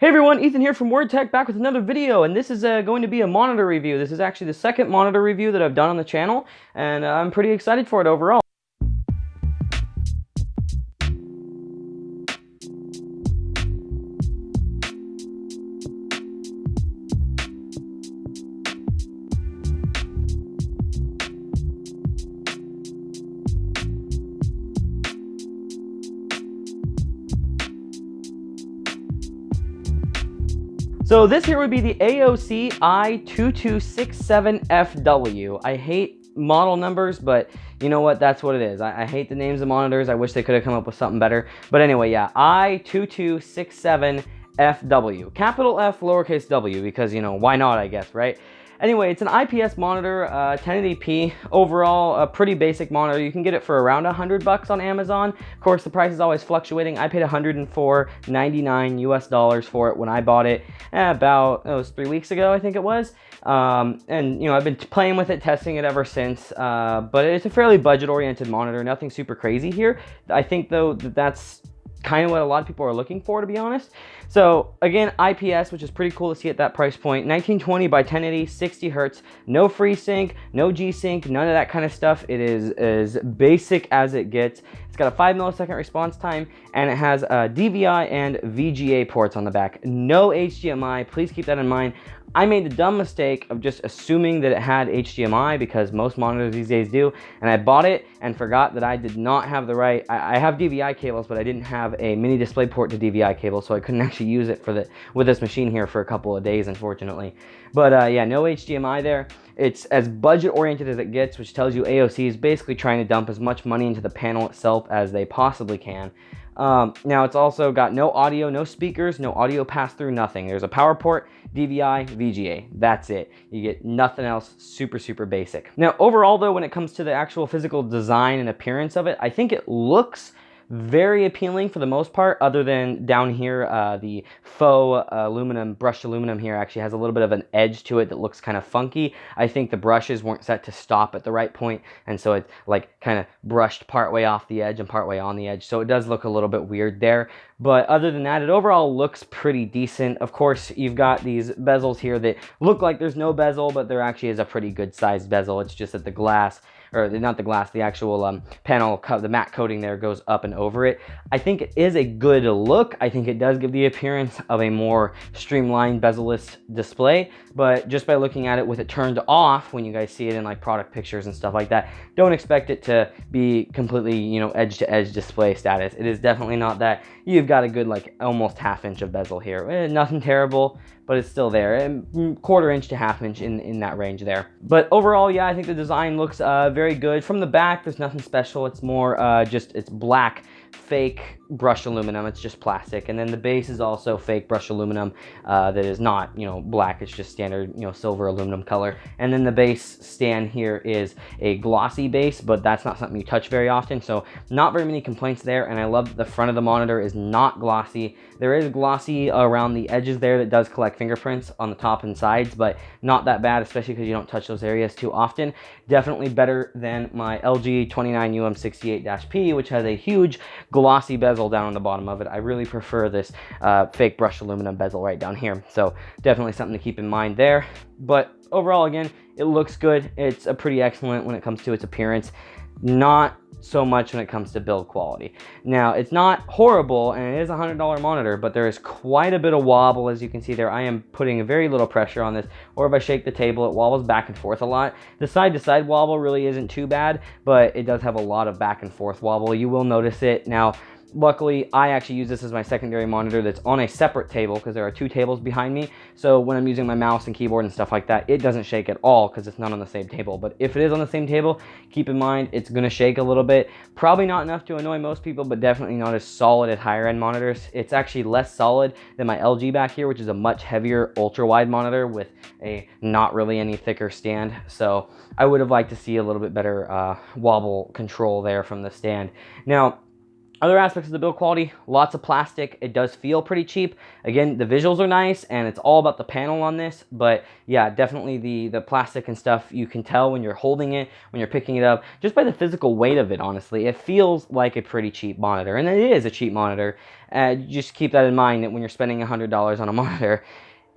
Hey everyone, Ethan here from WordTech, back with another video, and this is going to be a monitor review. This is actually the second monitor review that I've done on the channel, and I'm pretty excited for it overall. So this here would be the AOC i2267Fw. I hate model numbers, but you know what? That's what it is. I hate the names of monitors. I wish they could have come up with something better. But anyway, yeah, i2267Fw. Capital F, lowercase w, because, you know, why not, I guess, right? Anyway, it's an IPS monitor, 1080p. Overall, a pretty basic monitor. You can get it for around $100 on Amazon. Of course, the price is always fluctuating. I paid $104.99 US for it when I bought it about, it was 3 weeks ago, I think it was. And, you know, I've been playing with it, testing it ever since. But it's a fairly budget-oriented monitor. Nothing super crazy here. I think, though, that's kind of what a lot of people are looking for, to be honest. So again, IPS, which is pretty cool to see at that price point. 1920 by 1080, 60 hertz, no FreeSync, no G-Sync, none of that kind of stuff. It is as basic as it gets. It's got a 5 millisecond response time, and it has DVI and VGA ports on the back. No HDMI, please keep that in mind. I made the dumb mistake of just assuming that it had HDMI, because most monitors these days do, and I bought it and forgot that I did not have the right, I have DVI cables, but I didn't have a mini display port to DVI cable, so I couldn't actually use it with this machine here for a couple of days, unfortunately. But yeah, no HDMI there. It's as budget oriented as it gets, which tells you AOC is basically trying to dump as much money into the panel itself as they possibly can. Now it's also got no audio, no speakers, no audio pass-through, nothing. There's a power port, DVI, VGA. That's it. You get nothing else. Super, super basic. Now overall though, when it comes to the actual physical design and appearance of it, I think it looks very appealing for the most part, other than down here, the faux aluminum, brushed aluminum here actually has a little bit of an edge to it that looks kind of funky. I think the brushes weren't set to stop at the right point, and so it's like kind of brushed partway off the edge and partway on the edge, so it does look a little bit weird there. But other than that, it overall looks pretty decent. Of course, you've got these bezels here that look like there's no bezel, but there actually is a pretty good sized bezel. It's just that the glass, or not the glass, the actual panel, the matte coating there goes up and over it. I think it is a good look. I think it does give the appearance of a more streamlined bezel-less display, but just by looking at it with it turned off, when you guys see it in like product pictures and stuff like that, don't expect it to be completely, you know, edge-to-edge display status. It is definitely not that. You've got a good like almost half-inch of bezel here. Nothing terrible, but it's still there, and quarter-inch to half-inch in that range there. But overall, yeah, I think the design looks very good. From the back, there's nothing special. It's more just, it's black, fake brushed aluminum. It's just plastic, and then the base is also fake brushed aluminum that is not, you know, black. It's just standard, you know, silver aluminum color. And then the base stand here is a glossy base, but that's not something you touch very often, so not very many complaints there. And I love that the front of the monitor is not glossy. There is glossy around the edges there that does collect fingerprints on the top and sides, but not that bad, especially because you don't touch those areas too often. Definitely better than my LG 29UM68-P, which has a huge glossy bezel down on the bottom of it. I really prefer this fake brushed aluminum bezel right down here, so definitely something to keep in mind there. But overall, again, it looks good. It's a pretty excellent when it comes to its appearance. Not so much when it comes to build quality. Now, it's not horrible, and it is a $100 monitor, but there is quite a bit of wobble, as you can see there. I am putting very little pressure on this, or if I shake the table, it wobbles back and forth a lot. The side-to-side wobble really isn't too bad, but it does have a lot of back and forth wobble. You will notice it. Now, luckily, I actually use this as my secondary monitor that's on a separate table, because there are two tables behind me. So when I'm using my mouse and keyboard and stuff like that, it doesn't shake at all because it's not on the same table. But if it is on the same table, keep in mind it's going to shake a little bit. Probably not enough to annoy most people, but definitely not as solid as higher end monitors. It's actually less solid than my LG back here, which is a much heavier ultra wide monitor with a not really any thicker stand. So I would have liked to see a little bit better wobble control there from the stand. Now, Other aspects of the build quality, lots of plastic. It does feel pretty cheap. Again, the visuals are nice, and it's all about the panel on this. But yeah, definitely the plastic and stuff, you can tell when you're holding it, when you're picking it up, just by the physical weight of it, honestly. It feels like a pretty cheap monitor, and it is a cheap monitor. Just keep that in mind, that when you're spending $100 on a monitor,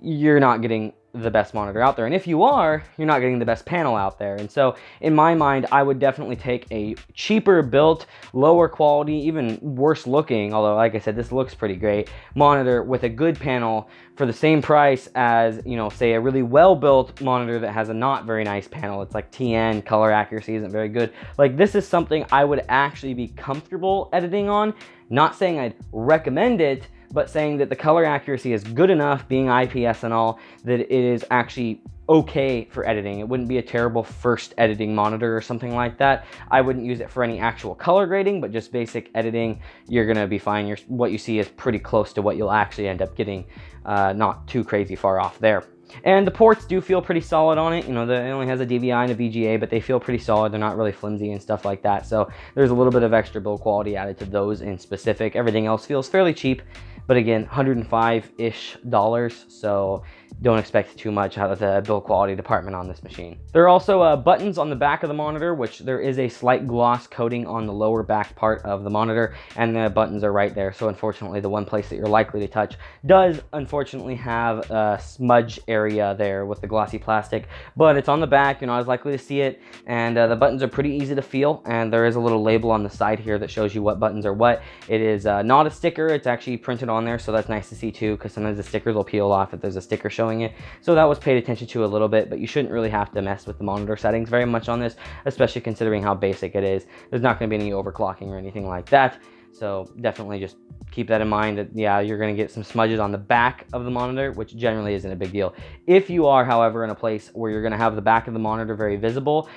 you're not getting the best monitor out there. And if you are, you're not getting the best panel out there. And so in my mind, I would definitely take a cheaper built, lower quality, even worse looking, although like I said, this looks pretty great, monitor with a good panel for the same price as, you know, say a really well-built monitor that has a not very nice panel. It's like TN, color accuracy isn't very good. Like, this is something I would actually be comfortable editing on. Not saying I'd recommend it, but saying that the color accuracy is good enough, being IPS and all, that it is actually okay for editing. It wouldn't be a terrible first editing monitor or something like that. I wouldn't use it for any actual color grading, but just basic editing, you're gonna be fine. What you see is pretty close to what you'll actually end up getting, not too crazy far off there. And the ports do feel pretty solid on it. You know, it only has a DVI and a VGA, but they feel pretty solid. They're not really flimsy and stuff like that. So there's a little bit of extra build quality added to those in specific. Everything else feels fairly cheap, but again, $105-ish. So don't expect too much out of the build quality department on this machine. There are also buttons on the back of the monitor, which there is a slight gloss coating on the lower back part of the monitor, and the buttons are right there. So unfortunately, the one place that you're likely to touch does unfortunately have a smudge area there with the glossy plastic, but it's on the back. You're not as likely to see it, and the buttons are pretty easy to feel, and there is a little label on the side here that shows you what buttons are what. It is not a sticker. It's actually printed on there, so that's nice to see too, because sometimes the stickers will peel off if there's a sticker showing it. So that was paid attention to a little bit, but you shouldn't really have to mess with the monitor settings very much on this, especially considering how basic it is. There's not going to be any overclocking or anything like that. So definitely just keep that in mind, that yeah, you're going to get some smudges on the back of the monitor, which generally isn't a big deal. If you are, however, in a place where you're going to have the back of the monitor very visible,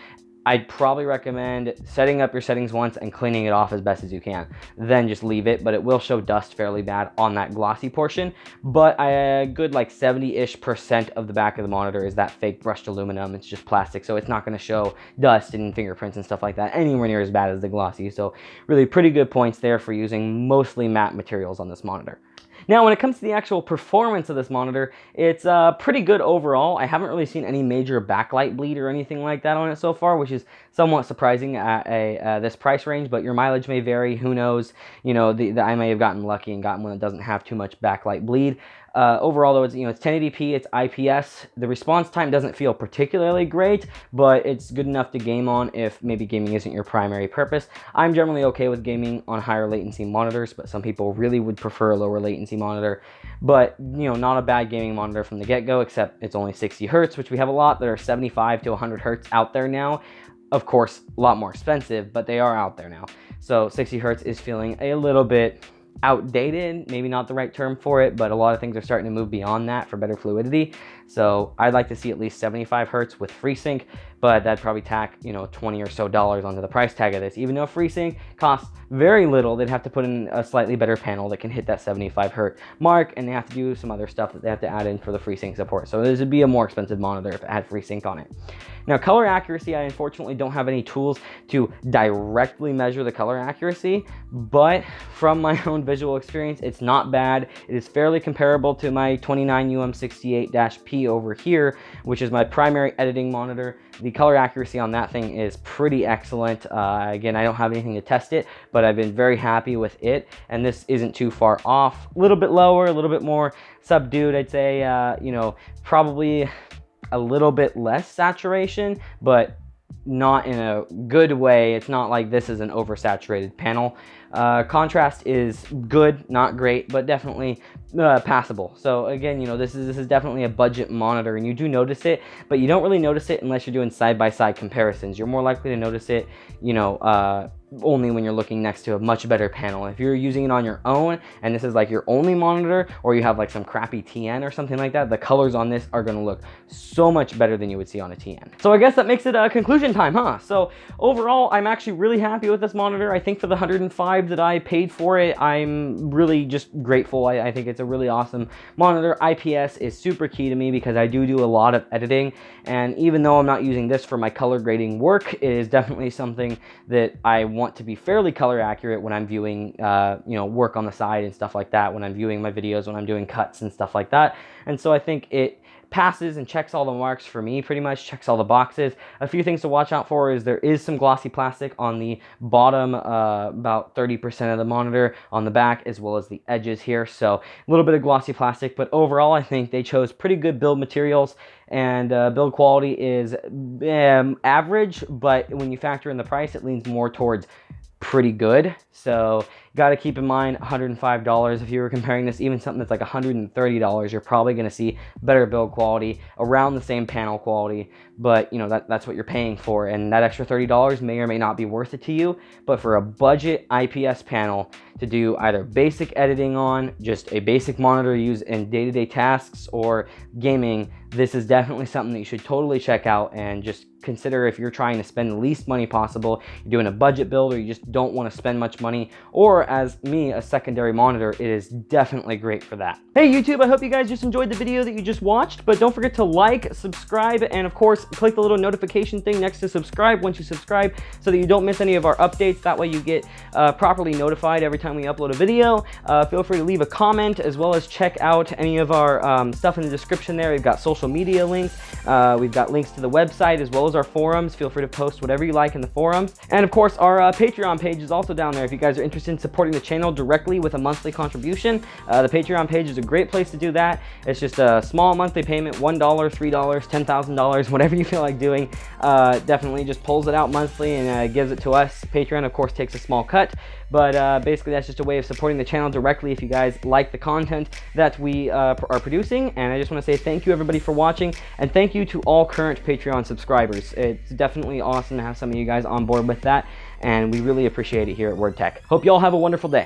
I'd probably recommend setting up your settings once and cleaning it off as best as you can. Then just leave it, but it will show dust fairly bad on that glossy portion. But a good like 70-ish% of the back of the monitor is that fake brushed aluminum. It's just plastic, so it's not gonna show dust and fingerprints and stuff like that anywhere near as bad as the glossy. So really pretty good points there for using mostly matte materials on this monitor. Now, when it comes to the actual performance of this monitor, it's pretty good overall. I haven't really seen any major backlight bleed or anything like that on it so far, which is somewhat surprising at this price range, but your mileage may vary. Who knows? You know, I may have gotten lucky and gotten one that doesn't have too much backlight bleed. Overall, though, it's 1080p, it's IPS. The response time doesn't feel particularly great, but it's good enough to game on if maybe gaming isn't your primary purpose. I'm generally okay with gaming on higher latency monitors, but some people really would prefer a lower latency monitor. But, not a bad gaming monitor from the get-go, except it's only 60 hertz, which we have a lot that are 75 to 100 hertz out there now. Of course, a lot more expensive, but they are out there now. So 60 hertz is feeling a little bit outdated, maybe not the right term for it, but a lot of things are starting to move beyond that for better fluidity. So I'd like to see at least 75 hertz with FreeSync, but that'd probably tack, $20 or so onto the price tag of this. Even though FreeSync costs very little, they'd have to put in a slightly better panel that can hit that 75 hertz mark, and they have to do some other stuff that they have to add in for the FreeSync support. So this would be a more expensive monitor if it had FreeSync on it. Now, color accuracy, I unfortunately don't have any tools to directly measure the color accuracy, but from my own visual experience, it's not bad. It is fairly comparable to my 29UM68-P over here, which is my primary editing monitor. The color accuracy on that thing is pretty excellent. Again, I don't have anything to test it, but I've been very happy with it, and this isn't too far off. A little bit lower, a little bit more subdued, I'd say, probably a little bit less saturation, but not in a good way. It's not like this is an oversaturated panel. Contrast is good, not great, but definitely passable. So again, this is definitely a budget monitor, and you do notice it, but you don't really notice it unless you're doing side-by-side comparisons. You're more likely to notice it, only when you're looking next to a much better panel. If you're using it on your own and this is like your only monitor, or you have like some crappy TN or something like that, the colors on this are going to look so much better than you would see on a TN. So I guess that makes it a conclusion time, huh? So overall, I'm actually really happy with this monitor. I think for the $105 subscribed that I paid for it. I'm really just grateful. I think it's a really awesome monitor. IPS is super key to me because I do a lot of editing, and even though I'm not using this for my color grading work, it is definitely something that I want to be fairly color accurate when I'm viewing work on the side and stuff like that, when I'm viewing my videos, when I'm doing cuts and stuff like that. And so I think it passes and checks all the marks for me, pretty much checks all the boxes. A few things to watch out for is there is some glossy plastic on the bottom, about 30% of the monitor on the back, as well as the edges here, so a little bit of glossy plastic. But overall, I think they chose pretty good build materials, and build quality is average, but when you factor in the price, it leans more towards pretty good. So got to keep in mind $105. If you were comparing this, even something that's like $130, you're probably going to see better build quality, around the same panel quality, but you know, that's what you're paying for, and that extra $30 may or may not be worth it to you. But for a budget IPS panel to do either basic editing on, just a basic monitor used in day-to-day tasks, or gaming, this is definitely something that you should totally check out and just consider if you're trying to spend the least money possible, you're doing a budget build, or you just don't want to spend much money, or as me, a secondary monitor. It is definitely great for that. Hey YouTube, I hope you guys just enjoyed the video that you just watched, but don't forget to like, subscribe, and of course click the little notification thing next to subscribe once you subscribe, so that you don't miss any of our updates. That way you get properly notified every time we upload a video. Feel free to leave a comment, as well as check out any of our stuff in the description there. We've got social media links, we've got links to the website, as well as our forums. Feel free to post whatever you like in the forums. And of course, our Patreon page is also down there if you guys are interested in supporting the channel directly with a monthly contribution. The Patreon page is a great place to do that. It's just a small monthly payment, $1, $3, $10,000, whatever you feel like doing. Definitely just pulls it out monthly and gives it to us. Patreon, of course, takes a small cut, but basically that's just a way of supporting the channel directly if you guys like the content that we are producing. And I just want to say thank you everybody for watching, and thank you to all current Patreon subscribers. It's definitely awesome to have some of you guys on board with that, and we really appreciate it here at WordTech. Hope you all have a wonderful day.